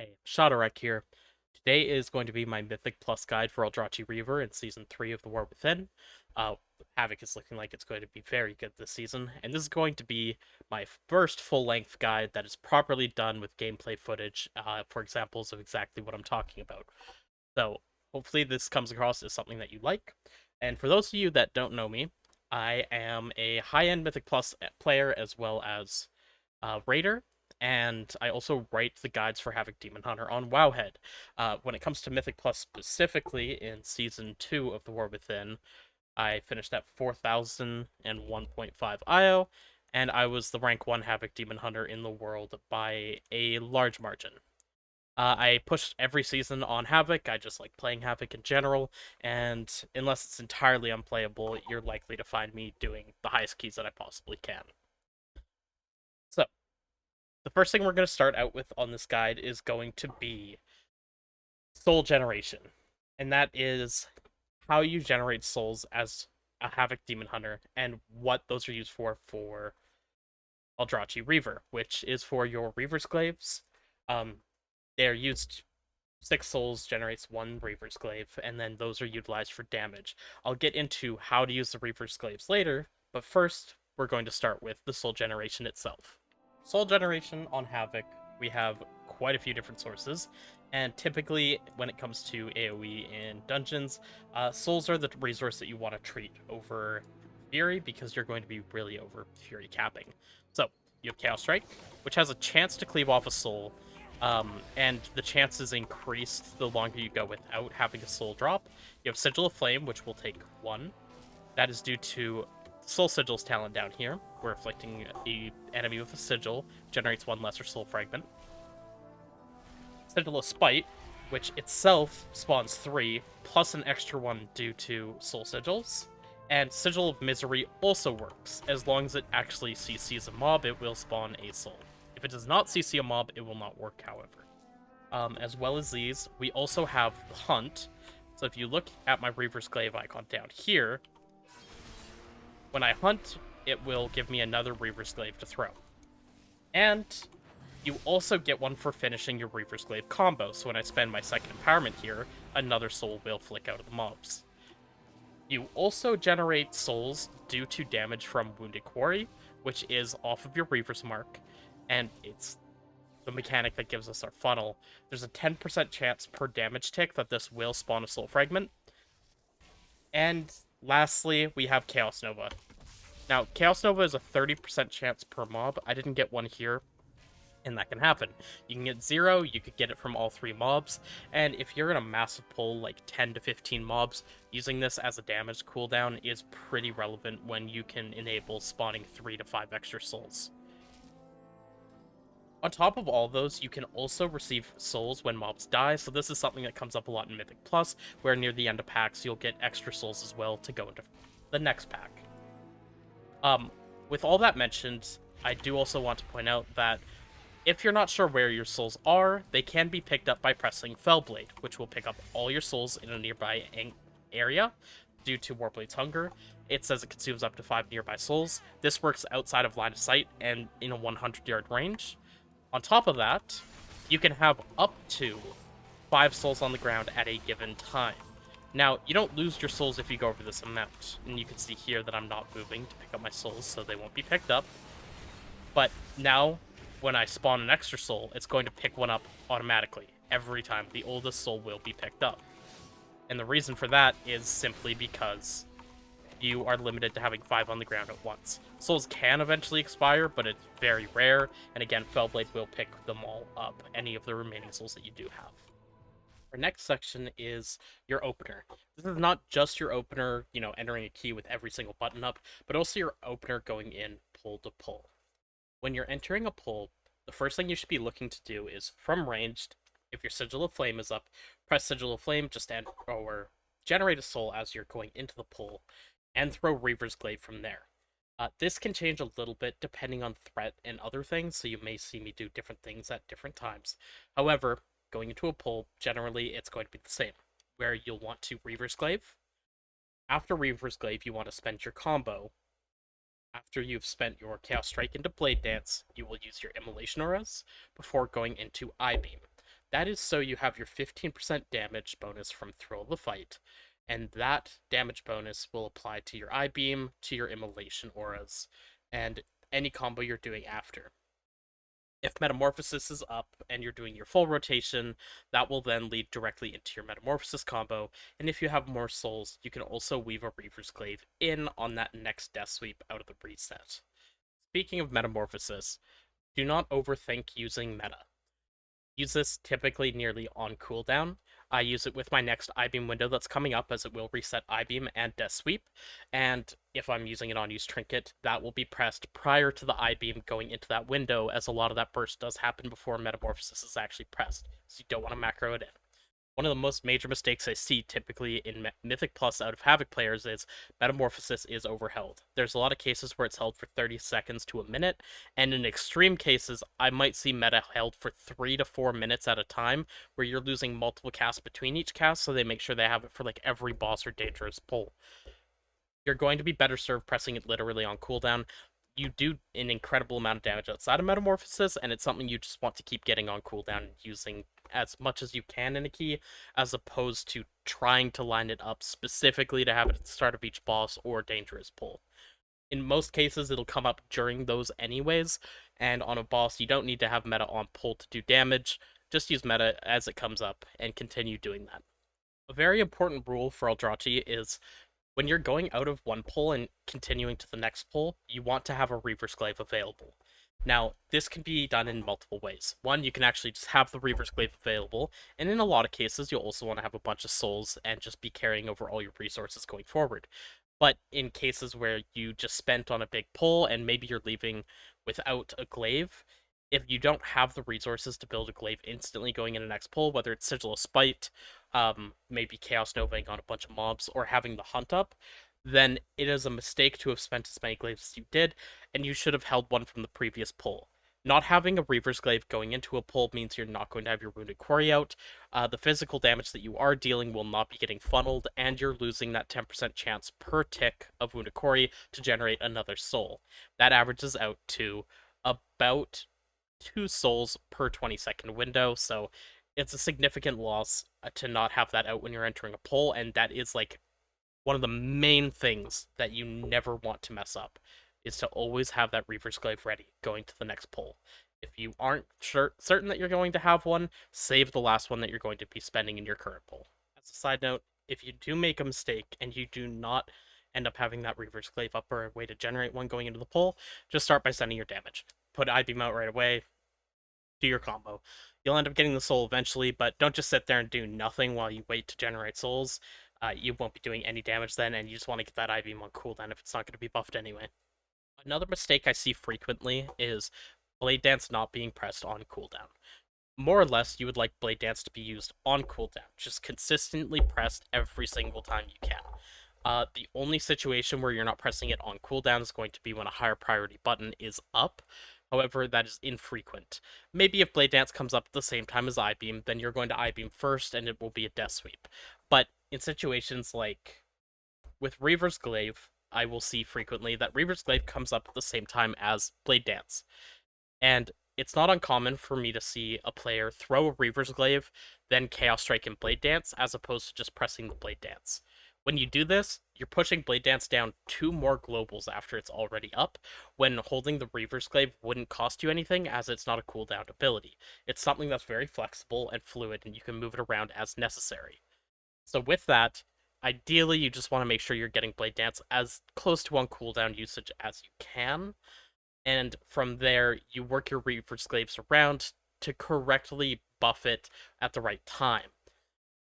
Hey, Shadarek here. Today is going to be my Mythic Plus guide for Aldrachi Reaver in Season 3 of The War Within. Havoc is looking like it's going to be very good this season, and this is going to be my first full-length guide that is properly done with gameplay footage for examples of exactly what I'm talking about. So, hopefully this comes across as something that you like. And for those of you that don't know me, I am a high-end Mythic Plus player as well as raider, and I also write the guides for Havoc Demon Hunter on Wowhead. When it comes to Mythic Plus specifically, in Season 2 of The War Within, I finished at 4001.5 IO, and I was the rank 1 Havoc Demon Hunter in the world by a large margin. I pushed every season on Havoc. I just like playing Havoc in general, and unless it's entirely unplayable, you're likely to find me doing the highest keys that I possibly can. So, the first thing we're going to start out with on this guide is going to be soul generation. And that is how you generate souls as a Havoc Demon Hunter and what those are used for Aldrachi Reaver, which is for your Reaver's Glaives. They're used 6 souls generates 1 Reaver's Glaive, and then those are utilized for damage. I'll get into how to use the Reaver's Glaives later, but first, we're going to start with the soul generation itself. Soul generation on Havoc, we have quite a few different sources, and typically when it comes to AoE in dungeons, souls are the resource that you want to treat over Fury because you're going to be really over Fury capping. So, you have Chaos Strike, which has a chance to cleave off a soul, and the chances increase the longer you go without having a soul drop. You have Sigil of Flame, which will take 1. That is due to Soul Sigil's talent down here, where afflicting a enemy with a sigil generates 1 lesser soul fragment. Sigil of Spite, which itself spawns 3, plus an extra 1 due to soul sigils. And Sigil of Misery also works. As long as it actually CCs a mob, it will spawn a soul. If it does not CC a mob, it will not work, however. As well as these, we also have Hunt. So if you look at my Reaver's Glaive icon down here, when I hunt, it will give me another Reaver's Glaive to throw. And you also get one for finishing your Reaver's Glaive combo, so when I spend my second empowerment here, another soul will flick out of the mobs. You also generate souls due to damage from Wounded Quarry, which is off of your Reaver's Mark, and it's the mechanic that gives us our funnel. There's a 10% chance per damage tick that this will spawn a soul fragment. And lastly, we have Chaos Nova. Now, Chaos Nova is a 30% chance per mob. I didn't get one here, and that can happen. You can get 0, you could get it from all 3 mobs, and if you're in a massive pull, like 10 to 15 mobs, using this as a damage cooldown is pretty relevant when you can enable spawning 3 to 5 extra souls. On top of all those, you can also receive souls when mobs die, so this is something that comes up a lot in Mythic Plus, where near the end of packs, you'll get extra souls as well to go into the next pack. With all that mentioned, I do also want to point out that if you're not sure where your souls are, they can be picked up by pressing Fellblade, which will pick up all your souls in a nearby area due to Warblade's Hunger. It says it consumes up to 5 nearby souls. This works outside of line of sight and in a 100-yard range. On top of that, you can have up to 5 souls on the ground at a given time. Now, you don't lose your souls if you go over this amount, and you can see here that I'm not moving to pick up my souls, so they won't be picked up. But now, when I spawn an extra soul, it's going to pick one up automatically. Every time, the oldest soul will be picked up. And the reason for that is simply because you are limited to having 5 on the ground at once. Souls can eventually expire, but it's very rare, and again, Fellblade will pick them all up, any of the remaining souls that you do have. Our next section is your opener. This is not just your opener, entering a key with every single button up, but also your opener going in pull to pull. When you're entering a pull, the first thing you should be looking to do is, from ranged, if your Sigil of Flame is up, press Sigil of Flame, or generate a soul as you're going into the pull, and throw Reaver's Glaive from there. This can change a little bit depending on threat and other things, so you may see me do different things at different times. However, going into a pull, generally it's going to be the same, where you'll want to Reaver's Glaive. After Reaver's Glaive, you want to spend your combo. After you've spent your Chaos Strike into Blade Dance, you will use your Immolation Auras before going into Eye Beam. That is so you have your 15% damage bonus from Thrill of the Fight, and that damage bonus will apply to your Eye Beam, to your Immolation auras, and any combo you're doing after. If Metamorphosis is up and you're doing your full rotation, that will then lead directly into your Metamorphosis combo, and if you have more souls, you can also weave a Reaver's Glaive in on that next Death Sweep out of the reset. Speaking of Metamorphosis, do not overthink using meta. Use this typically nearly on cooldown. I use it with my next I-Beam window that's coming up, as it will reset I-Beam and Death Sweep, and if I'm using an on-use trinket, that will be pressed prior to the I-Beam going into that window, as a lot of that burst does happen before Metamorphosis is actually pressed, so you don't want to macro it in. One of the most major mistakes I see typically in Mythic Plus out of Havoc players is Metamorphosis is overheld. There's a lot of cases where it's held for 30 seconds to a minute, and in extreme cases, I might see meta held for 3 to 4 minutes at a time, where you're losing multiple casts between each cast, so they make sure they have it for like every boss or dangerous pull. You're going to be better served pressing it literally on cooldown. You do an incredible amount of damage outside of Metamorphosis, and it's something you just want to keep getting on cooldown and using as much as you can in a key, as opposed to trying to line it up specifically to have it at the start of each boss or dangerous pull. In most cases, it'll come up during those anyways, and on a boss, you don't need to have meta on pull to do damage. Just use meta as it comes up and continue doing that. A very important rule for Aldrachi is when you're going out of one pull and continuing to the next pull, you want to have a Reaver's Glaive available. Now, this can be done in multiple ways. One, you can actually just have the Reaver's Glaive available, and in a lot of cases, you'll also want to have a bunch of souls and just be carrying over all your resources going forward. But in cases where you just spent on a big pull and maybe you're leaving without a Glaive, if you don't have the resources to build a Glaive instantly going in the next pull, whether it's Sigil of Spite, maybe Chaos Novaing on a bunch of mobs, or having the hunt up, then it is a mistake to have spent as many Glaives as you did, and you should have held one from the previous pull. Not having a Reaver's Glaive going into a pull means you're not going to have your Wounded Quarry out. The physical damage that you are dealing will not be getting funneled, and you're losing that 10% chance per tick of Wounded Quarry to generate another soul. That averages out to about 2 souls per 20-second window, so it's a significant loss to not have that out when you're entering a pull, and that is like one of the main things that you never want to mess up, is to always have that Reaver's Glaive ready going to the next pull. If you aren't certain that you're going to have one, save the last one that you're going to be spending in your current pull. As a side note, if you do make a mistake and you do not end up having that Reaver's Glaive up or a way to generate one going into the pull, just start by sending your damage. Put I-Beam out right away, do your combo. You'll end up getting the soul eventually, but don't just sit there and do nothing while you wait to generate souls. You won't be doing any damage then, and you just want to get that I-Beam on cooldown if it's not going to be buffed anyway. Another mistake I see frequently is Blade Dance not being pressed on cooldown. More or less, you would like Blade Dance to be used on cooldown, just consistently pressed every single time you can. The only situation where you're not pressing it on cooldown is going to be when a higher priority button is up. However, that is infrequent. Maybe if Blade Dance comes up at the same time as I-Beam, then you're going to I-Beam first and it will be a Death Sweep. But in situations like with Reaver's Glaive, I will see frequently that Reaver's Glaive comes up at the same time as Blade Dance. And it's not uncommon for me to see a player throw a Reaver's Glaive, then Chaos Strike and Blade Dance, as opposed to just pressing the Blade Dance. When you do this, you're pushing Blade Dance down 2 more globals after it's already up, when holding the Reaver's Glaive wouldn't cost you anything, as it's not a cooldown ability. It's something that's very flexible and fluid, and you can move it around as necessary. So with that, ideally you just want to make sure you're getting Blade Dance as close to on cooldown usage as you can, and from there, you work your Reaver's Glaives around to correctly buff it at the right time.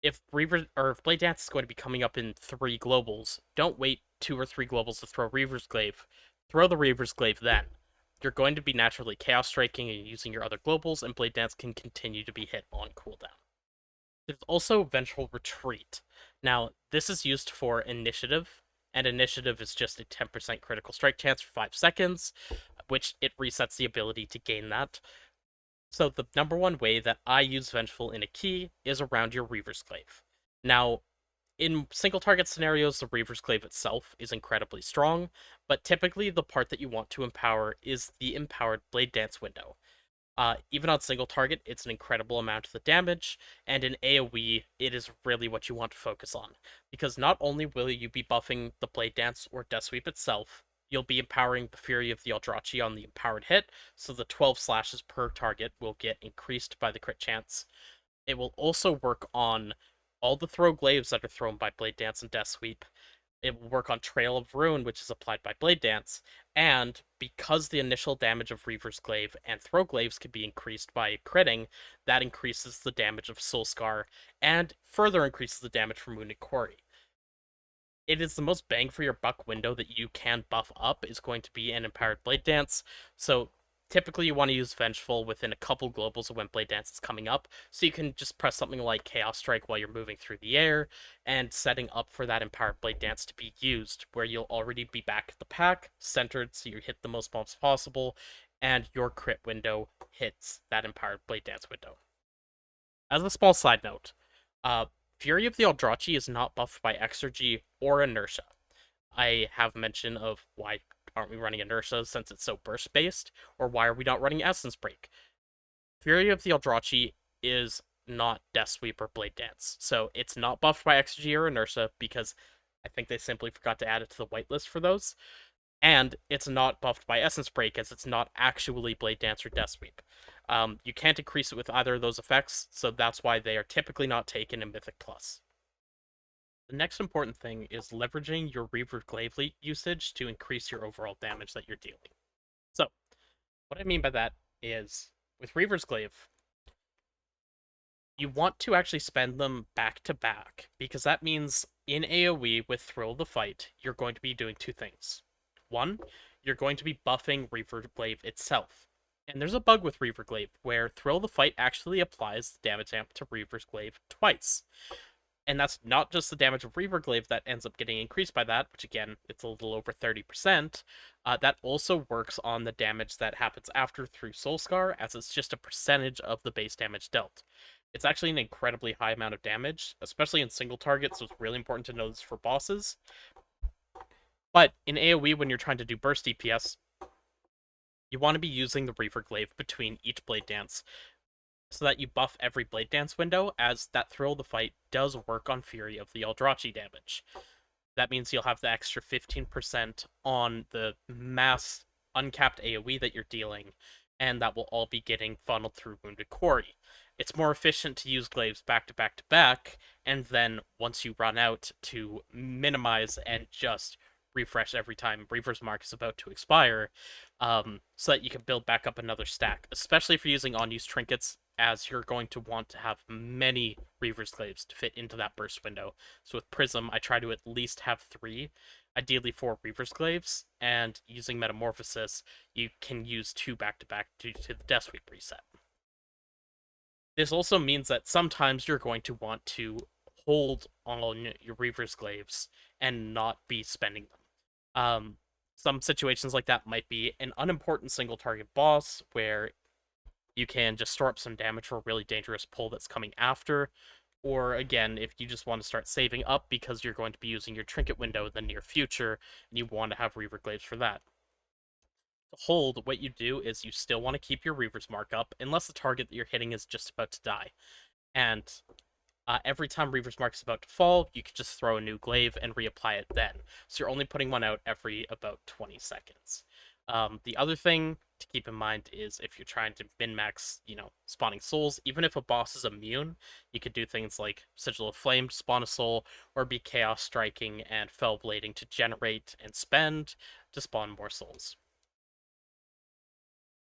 If Blade Dance is going to be coming up in 3 globals, don't wait 2 or 3 globals to throw Reaver's Glaive. Throw the Reaver's Glaive then. You're going to be naturally Chaos Striking and using your other globals, and Blade Dance can continue to be hit on cooldown. There's also Vengeful Retreat. Now, this is used for initiative, and initiative is just a 10% critical strike chance for 5 seconds, which it resets the ability to gain that. So the number one way that I use Vengeful in a key is around your Reaver's Glaive. Now, in single target scenarios, the Reaver's Glaive itself is incredibly strong, but typically the part that you want to empower is the empowered Blade Dance window. Even on single target, it's an incredible amount of the damage, and in AoE, it is really what you want to focus on. Because not only will you be buffing the Blade Dance or Death Sweep itself, you'll be empowering the Fury of the Aldrachi on the empowered hit, so the 12 slashes per target will get increased by the crit chance. It will also work on all the throw glaives that are thrown by Blade Dance and Death Sweep. It will work on Trail of Ruin, which is applied by Blade Dance, and because the initial damage of Reaver's Glaive and Throw Glaives can be increased by critting, that increases the damage of Soul Scar and further increases the damage from Wounded Quarry. It is the most bang for your buck window that you can buff up is going to be an Empowered Blade Dance. So typically you want to use Vengeful within a couple globals of when Blade Dance is coming up, so you can just press something like Chaos Strike while you're moving through the air, and setting up for that Empowered Blade Dance to be used, where you'll already be back at the pack, centered so you hit the most bumps possible, and your crit window hits that Empowered Blade Dance window. As a small side note, uh, Fury of the Aldrachi is not buffed by Exergy or Inertia. I have mention of why aren't we running Inertia since it's so burst based, or why are we not running Essence Break? Fury of the Aldrachi is not Death Sweep or Blade Dance, so it's not buffed by Exergy or Inertia because I think they simply forgot to add it to the whitelist for those. And it's not buffed by Essence Break as it's not actually Blade Dance or Death Sweep. You can't increase it with either of those effects, so that's why they are typically not taken in Mythic Plus. The next important thing is leveraging your Reaver Glaive usage to increase your overall damage that you're dealing. So, what I mean by that is, with Reaver's Glaive, you want to actually spend them back to back, because that means in AoE with Thrill of the Fight, you're going to be doing two things. One, you're going to be buffing Reaver Glaive itself. And there's a bug with Reaver Glaive where Thrill of the Fight actually applies the damage amp to Reaver's Glaive twice. And that's not just the damage of Reaver Glaive that ends up getting increased by that, which again, it's a little over 30%. That also works on the damage that happens after through Soul Scar, as it's just a percentage of the base damage dealt. It's actually an incredibly high amount of damage, especially in single targets, so it's really important to know this for bosses. But in AoE, when you're trying to do burst DPS, you want to be using the Reaver Glaive between each Blade Dance, so that you buff every Blade Dance window, as that Thrill of the Fight does work on Fury of the Aldrachi damage. That means you'll have the extra 15% on the mass uncapped AoE that you're dealing, and that will all be getting funneled through Wounded Quarry. It's more efficient to use Glaives back to back to back, and then once you run out, to minimize and just refresh every time Reaver's Mark is about to expire, so that you can build back up another stack, especially if you're using unused trinkets, as you're going to want to have many Reaver's Glaives to fit into that burst window. So with Prism, I try to at least have 3, ideally 4 Reaver's Glaives, and using Metamorphosis, you can use 2 back-to-back due to the Death Sweep reset. This also means that sometimes you're going to want to hold on your Reaver's Glaives and not be spending them. Some situations like that might be an unimportant single target boss where you can just store up some damage for a really dangerous pull that's coming after. Or again, if you just want to start saving up because you're going to be using your trinket window in the near future and you want to have Reaver Glaives for that. To hold, what you do is you still want to keep your Reaver's Mark up unless the target that you're hitting is just about to die. And every time Reaver's Mark is about to fall, you can just throw a new Glaive and reapply it then. So you're only putting one out every about 20 seconds. The other thing to keep in mind is if you're trying to min-max, spawning souls, even if a boss is immune, you could do things like Sigil of Flame to spawn a soul, or be Chaos Striking and Fell Blading to generate and spend to spawn more souls.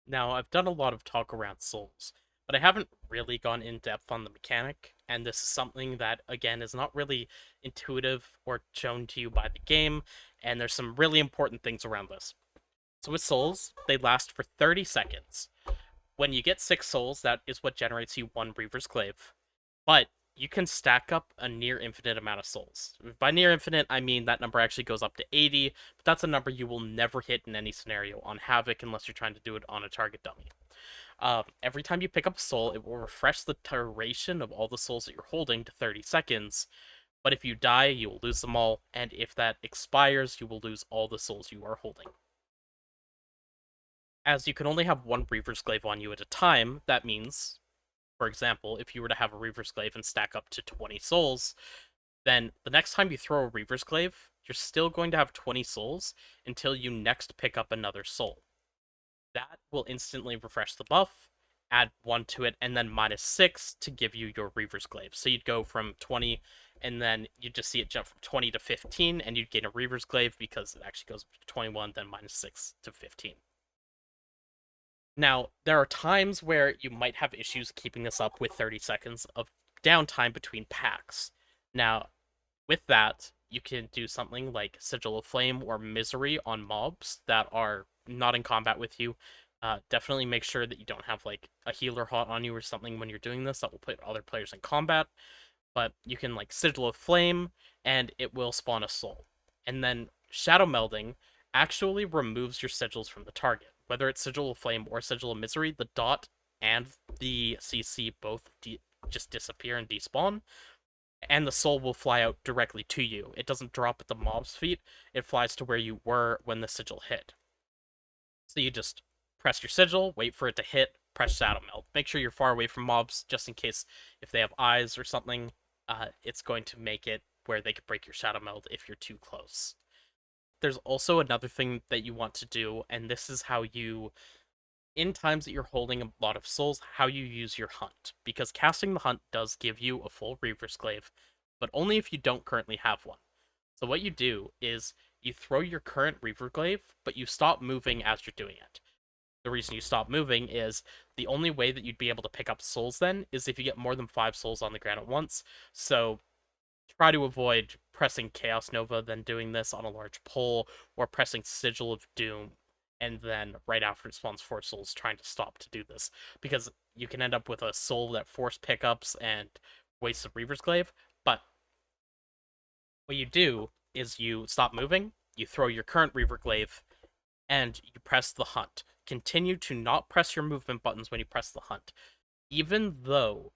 Now, I've done a lot of talk around souls, but I haven't really gone in depth on the mechanic, and this is something that, again, is not really intuitive or shown to you by the game, and there's some really important things around this. So with souls, they last for 30 seconds. When you get 6 souls, that is what generates you 1 Reaver's Glaive. But you can stack up a near infinite amount of souls. By near infinite, I mean that number actually goes up to 80, but that's a number you will never hit in any scenario on Havoc unless you're trying to do it on a target dummy. Every time you pick up a soul, it will refresh the duration of all the souls that you're holding to 30 seconds, but if you die, you will lose them all, and if that expires, you will lose all the souls you are holding. As you can only have one Reaver's Glaive on you at a time, that means, for example, if you were to have a Reaver's Glaive and stack up to 20 souls, then the next time you throw a Reaver's Glaive, you're still going to have 20 souls until you next pick up another soul. That will instantly refresh the buff, add 1 to it, and then -6 to give you your Reaver's Glaive. So you'd go from 20, and then you'd just see it jump from 20 to 15, and you'd gain a Reaver's Glaive because it actually goes to 21, then -6 to 15. Now, there are times where you might have issues keeping this up with 30 seconds of downtime between packs. Now, with that, you can do something like Sigil of Flame or Misery on mobs that are not in combat with you. Definitely make sure that you don't have like a healer hot on you or something when you're doing this that will put other players in combat. But you can like Sigil of Flame and it will spawn a soul. And then Shadow Melding actually removes your sigils from the target. Whether it's Sigil of Flame or Sigil of Misery, the dot and the CC both just disappear and despawn, and the soul will fly out directly to you. It doesn't drop at the mob's feet, it flies to where you were when the sigil hit. So you just press your sigil, wait for it to hit, press Shadow Meld. Make sure you're far away from mobs, just in case if they have eyes or something, it's going to make it where they could break your Shadow Meld if you're too close. There's also another thing that you want to do, and this is how you, in times that you're holding a lot of souls, how you use your hunt. Because casting the hunt does give you a full Reaver's Glaive, but only if you don't currently have one. So what you do is you throw your current Reaver Glaive, but you stop moving as you're doing it. The reason you stop moving is the only way that you'd be able to pick up souls then is if you get more than 5 souls on the ground at once. So try to avoid pressing Chaos Nova, then doing this on a large pole, or pressing Sigil of Doom, and then right after it spawns 4 souls, trying to stop to do this. Because you can end up with a soul that force pickups and wastes a Reaver's Glaive. But what you do is you stop moving, you throw your current Reaver Glaive, and you press the hunt. Continue to not press your movement buttons when you press the hunt. Even though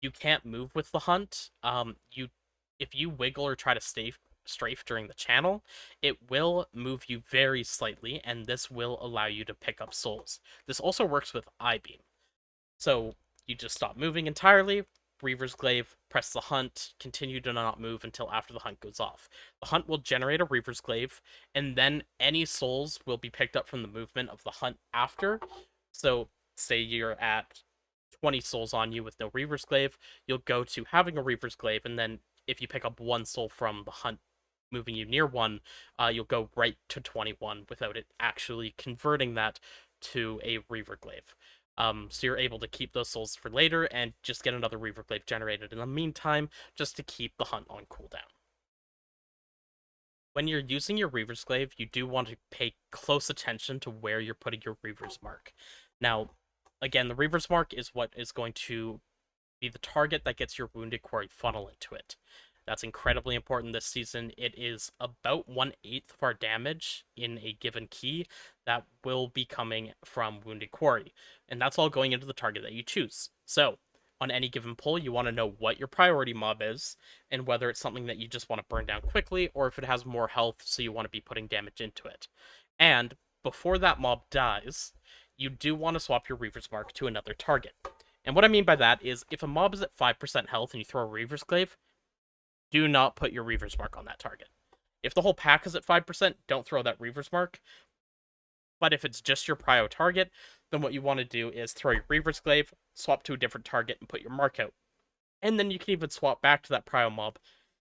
you can't move with the hunt, if you wiggle or try to strafe during the channel, it will move you very slightly, and this will allow you to pick up souls. This also works with I-Beam. So you just stop moving entirely, Reaver's Glaive, press the hunt, continue to not move until after the hunt goes off. The hunt will generate a Reaver's Glaive, and then any souls will be picked up from the movement of the hunt after. So say you're at 20 souls on you with no Reaver's Glaive, you'll go to having a Reaver's Glaive, and then if you pick up one soul from the hunt moving you near one, you'll go right to 21 without it actually converting that to a Reaver Glaive. So you're able to keep those souls for later and just get another Reaver Glaive generated in the meantime, just to keep the hunt on cooldown. When you're using your Reaver's Glaive, you do want to pay close attention to where you're putting your Reaver's Mark. Now, again, the Reaver's Mark is what is going to be the target that gets your Wounded Quarry funnel into it. That's incredibly important this season. It is about 1/8 of our damage in a given key that will be coming from Wounded Quarry, and that's all going into the target that you choose. So, on any given pull, you want to know what your priority mob is, and whether it's something that you just want to burn down quickly, or if it has more health, so you want to be putting damage into it. And before that mob dies, you do want to swap your Reaver's Mark to another target. And what I mean by that is, if a mob is at 5% health and you throw a Reaver's Glaive, do not put your Reaver's Mark on that target. If the whole pack is at 5%, don't throw that Reaver's Mark. But if it's just your prio target, then what you want to do is throw your Reaver's Glaive, swap to a different target, and put your mark out. And then you can even swap back to that prio mob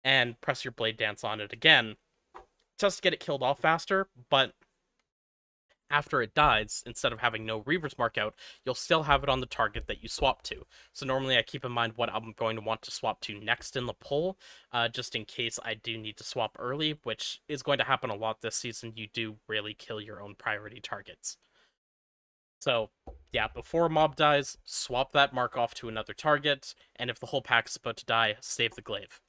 and press your Blade Dance on it again, just to get it killed off faster, but after it dies, instead of having no Reaver's Mark out, you'll still have it on the target that you swap to. So normally I keep in mind what I'm going to want to swap to next in the pull, just in case I do need to swap early, which is going to happen a lot this season. You do really kill your own priority targets. So, yeah, before a mob dies, swap that mark off to another target, and if the whole pack is about to die, save the Glaive.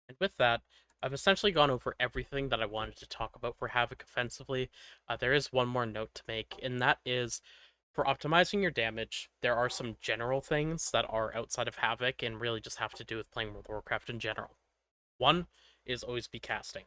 And with that, I've essentially gone over everything that I wanted to talk about for Havoc offensively. There is one more note to make, and that is, for optimizing your damage, there are some general things that are outside of Havoc and really just have to do with playing World of Warcraft in general. One is always be casting.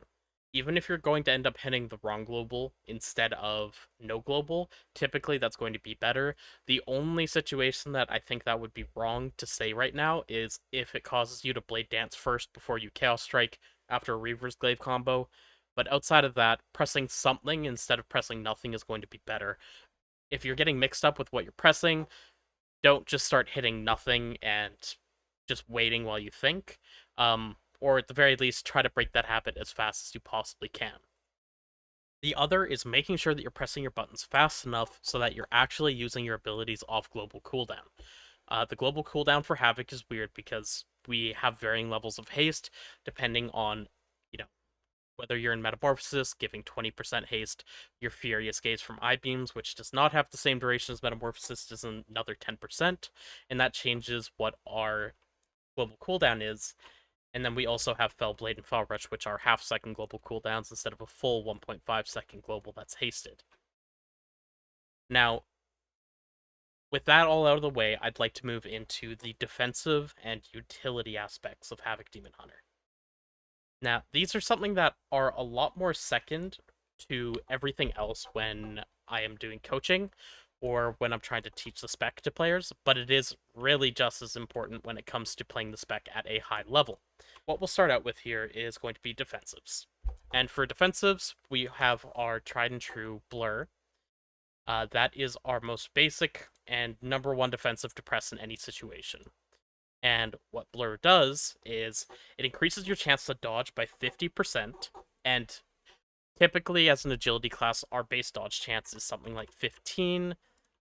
even if you're going to end up hitting the wrong global instead of no global, typically that's going to be better. The only situation that I think that would be wrong to say right now is if it causes you to Blade Dance first before you Chaos Strike after a Reaver's Glaive combo. But outside of that, pressing something instead of pressing nothing is going to be better. If you're getting mixed up with what you're pressing, don't just start hitting nothing and just waiting while you think. Or at the very least, try to break that habit as fast as you possibly can. The other is making sure that you're pressing your buttons fast enough so that you're actually using your abilities off global cooldown. The global cooldown for Havoc is weird because we have varying levels of haste depending on, you know, whether you're in Metamorphosis, giving 20% haste, your Furious Gaze from I-Beams, which does not have the same duration as Metamorphosis, does another 10%, and that changes what our global cooldown is. And then we also have Fell Blade and Fell Rush, which are half-second global cooldowns instead of a full 1.5-second global that's hasted. Now, with that all out of the way, I'd like to move into the defensive and utility aspects of Havoc Demon Hunter. Now, these are something that are a lot more second to everything else when I am doing coaching or when I'm trying to teach the spec to players, but it is really just as important when it comes to playing the spec at a high level. What we'll start out with here is going to be defensives. And for defensives, we have our tried and true Blur. That is our most basic and number one defensive to press in any situation. And what Blur does is it increases your chance to dodge by 50%. And typically, as an agility class, our base dodge chance is something like 15.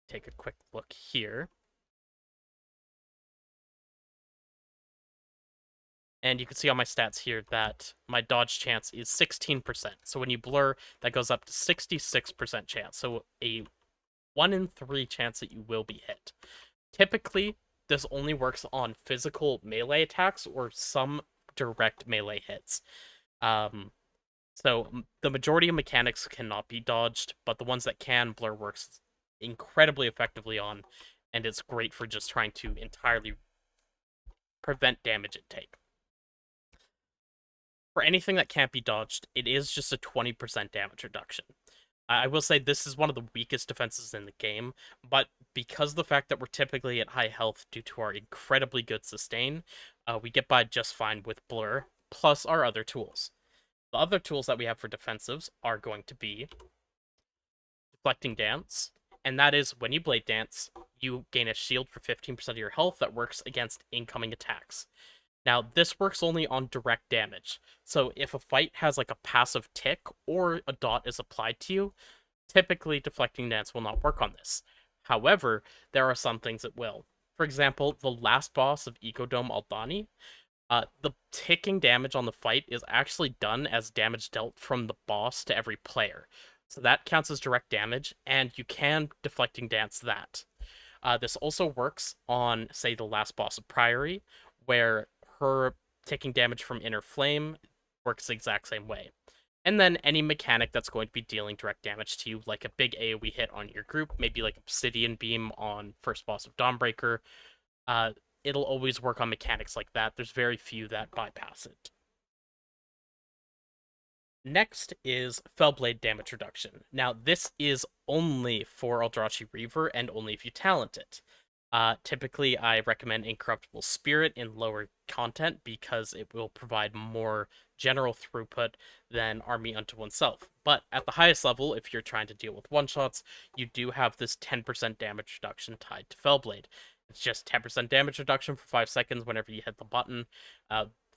Take a quick look here. And you can see on my stats here that my dodge chance is 16%. So when you blur, that goes up to 66% chance. So a 1 in 3 chance that you will be hit. Typically, this only works on physical melee attacks or some direct melee hits. So the majority of mechanics cannot be dodged, but the ones that can, Blur works incredibly effectively on, and it's great for just trying to entirely prevent damage intake. For anything that can't be dodged, it is just a 20% damage reduction. I will say this is one of the weakest defenses in the game, but because of the fact that we're typically at high health due to our incredibly good sustain, we get by just fine with Blur, plus our other tools. The other tools that we have for defensives are going to be Deflecting Dance, and that is when you Blade Dance, you gain a shield for 15% of your health that works against incoming attacks. Now, this works only on direct damage. So if a fight has like a passive tick or a dot is applied to you, typically Deflecting Dance will not work on this. However, there are some things it will. For example, the last boss of Ecodome Aldani, the ticking damage on the fight is actually done as damage dealt from the boss to every player. So that counts as direct damage, and you can Deflecting Dance that. This also works on, say, the last boss of Priory, where her taking damage from Inner Flame works the exact same way. And then any mechanic that's going to be dealing direct damage to you, like a big AoE hit on your group, maybe like Obsidian Beam on first boss of Dawnbreaker, it'll always work on mechanics like that. There's very few that bypass it. Next is Fellblade damage reduction. Now, this is only for Aldrachi Reaver and only if you talent it. Typically, I recommend Incorruptible Spirit in lower content because it will provide more general throughput than Army unto oneself. But at the highest level, if you're trying to deal with one-shots, you do have this 10% damage reduction tied to Fellblade. It's just 10% damage reduction for 5 seconds whenever you hit the button.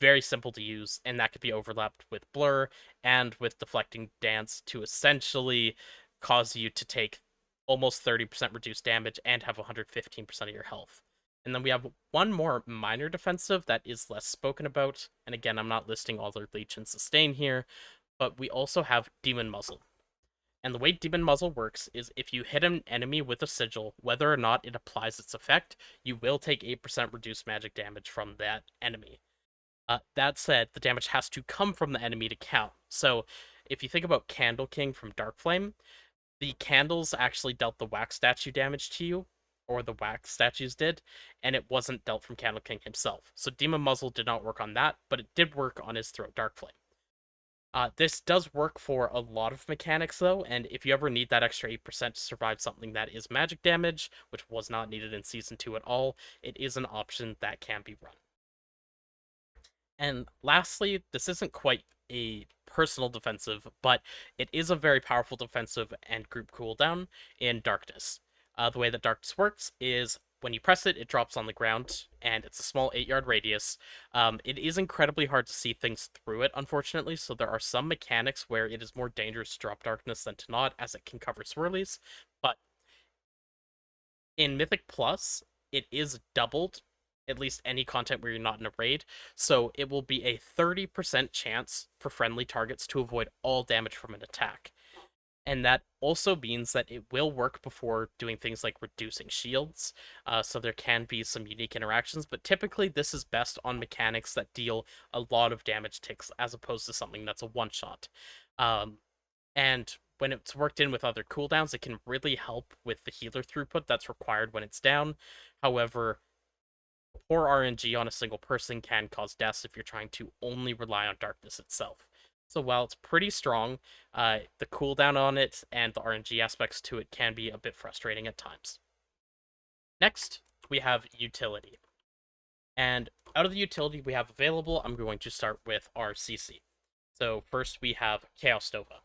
Very simple to use, and that could be overlapped with Blur and with Deflecting Dance to essentially cause you to take almost 30% reduced damage and have 115% of your health. And then we have one more minor defensive that is less spoken about, and again, I'm not listing all their Leech and Sustain here, but we also have Demon Muzzle. And the way Demon Muzzle works is if you hit an enemy with a sigil, whether or not it applies its effect, you will take 8% reduced magic damage from that enemy. That said, the damage has to come from the enemy to count. So if you think about Candle King from Dark Flame, the candles actually dealt the wax statue damage to you, or the wax statues did, and it wasn't dealt from Candle King himself. So Demon Muzzle did not work on that, but it did work on his Throat Dark Flame. This does work for a lot of mechanics, though, and if you ever need that extra 8% to survive something that is magic damage, which was not needed in Season 2 at all, it is an option that can be run. And lastly, this isn't quite a personal defensive, but it is a very powerful defensive and group cooldown in Darkness. The way that Darkness works is when you press it, it drops on the ground, and it's a small 8-yard radius. It is incredibly hard to see things through it, unfortunately, so there are some mechanics where it is more dangerous to drop Darkness than to not, as it can cover swirlies. But in Mythic Plus, it is doubled, at least any content where you're not in a raid, so it will be a 30% chance for friendly targets to avoid all damage from an attack. And that also means that it will work before doing things like reducing shields, so there can be some unique interactions, but typically this is best on mechanics that deal a lot of damage ticks as opposed to something that's a one-shot. And when it's worked in with other cooldowns, it can really help with the healer throughput that's required when it's down. However, poor RNG on a single person can cause deaths if you're trying to only rely on Darkness itself. So while it's pretty strong, the cooldown on it and the RNG aspects to it can be a bit frustrating at times. Next, we have utility. And out of the utility we have available, I'm going to start with our CC. So first we have Chaos Nova.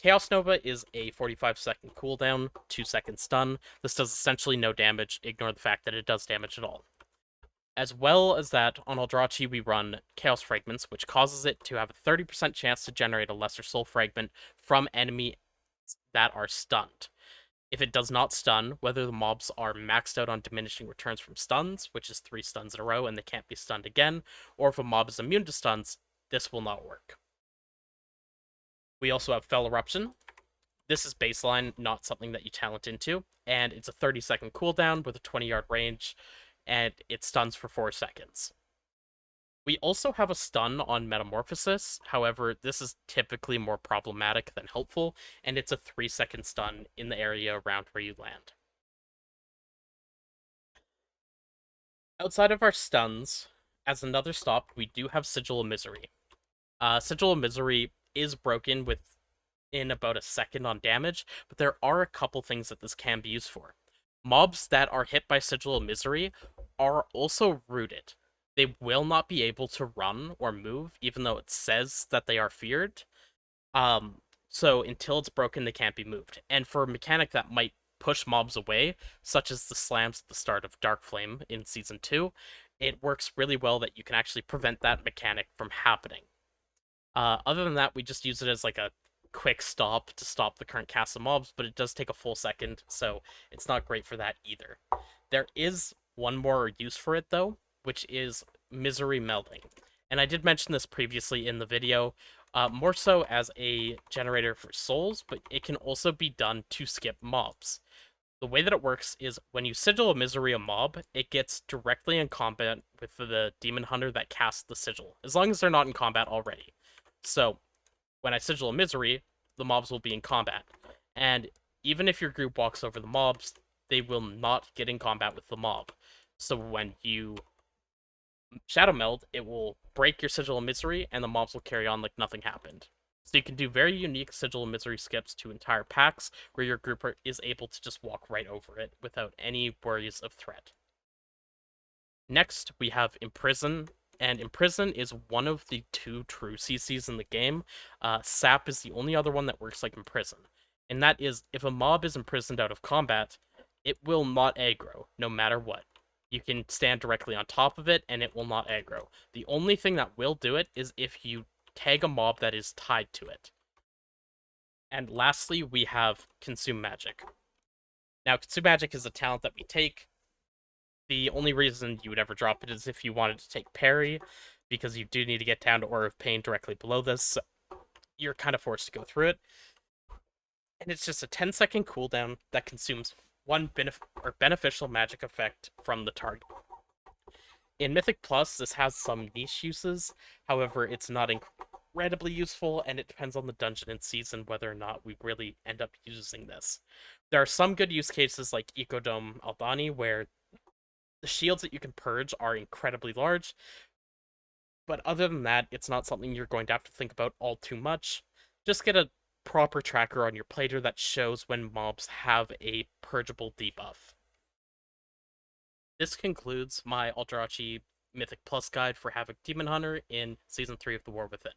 Chaos Nova is a 45-second cooldown, 2-second stun. This does essentially no damage, ignore the fact that it does damage at all. As well as that, on Aldrachi we run Chaos Fragments, which causes it to have a 30% chance to generate a Lesser Soul Fragment from enemies that are stunned. If it does not stun, whether the mobs are maxed out on diminishing returns from stuns, which is 3 stuns in a row and they can't be stunned again, or if a mob is immune to stuns, this will not work. We also have Fell Eruption. This is baseline, not something that you talent into, and it's a 30-second cooldown with a 20-yard range, and it stuns for 4 seconds. We also have a stun on Metamorphosis, however, this is typically more problematic than helpful, and it's a 3-second stun in the area around where you land. Outside of our stuns, as another stop, we do have Sigil of Misery. Sigil of Misery is broken within about a second on damage, but there are a couple things that this can be used for. Mobs that are hit by Sigil of Misery are also rooted. They will not be able to run or move, even though it says that they are feared. So until it's broken, they can't be moved. And for a mechanic that might push mobs away, such as the slams at the start of Dark Flame in Season 2, it works really well that you can actually prevent that mechanic from happening. Other than that, we just use it as like a quick stop to stop the current cast of mobs, but it does take a full second, so it's not great for that either. There is one more use for it, though, which is Misery Melding. And I did mention this previously in the video, more so as a generator for souls, but it can also be done to skip mobs. The way that it works is when you Sigil of Misery a mob, it gets directly in combat with the Demon Hunter that casts the Sigil, as long as they're not in combat already. So, when I Sigil of Misery, the mobs will be in combat. And even if your group walks over the mobs, they will not get in combat with the mob. So when you Shadow Meld, it will break your Sigil of Misery, and the mobs will carry on like nothing happened. So you can do very unique Sigil of Misery skips to entire packs, where your group is able to just walk right over it without any worries of threat. Next, we have Imprison, and Imprison is one of the 2 true CCs in the game. Sap is the only other one that works like Imprison, and that is, if a mob is imprisoned out of combat, it will not aggro, no matter what. You can stand directly on top of it, and it will not aggro. The only thing that will do it is if you tag a mob that is tied to it. And lastly, we have Consume Magic. Now, Consume Magic is a talent that we take. The only reason you would ever drop it is if you wanted to take parry, because you do need to get down to Aura of Pain directly below this, so you're kind of forced to go through it. And it's just a 10-second cooldown that consumes one beneficial magic effect from the target. In Mythic Plus, this has some niche uses, however, it's not incredibly useful, and it depends on the dungeon and season whether or not we really end up using this. There are some good use cases like Ecodome Aldani, where the shields that you can purge are incredibly large, But other than that, it's not something you're going to have to think about all too much. Just get a proper tracker on your plater that shows when mobs have a purgeable debuff. This concludes my Aldrachi Mythic Plus guide for Havoc Demon Hunter in Season 3 of The War Within.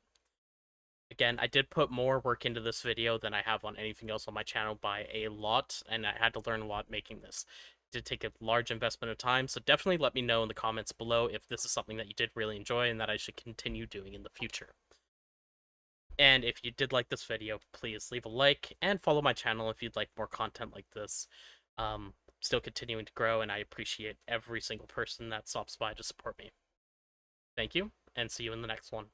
Again, I did put more work into this video than I have on anything else on my channel by a lot, and I had to learn a lot making this. It did take a large investment of time, so definitely let me know in the comments below if this is something that you did really enjoy and that I should continue doing in the future. And if you did like this video, please leave a like and follow my channel if you'd like more content like this. Still continuing to grow, and I appreciate every single person that stops by to support me. Thank you, and see you in the next one.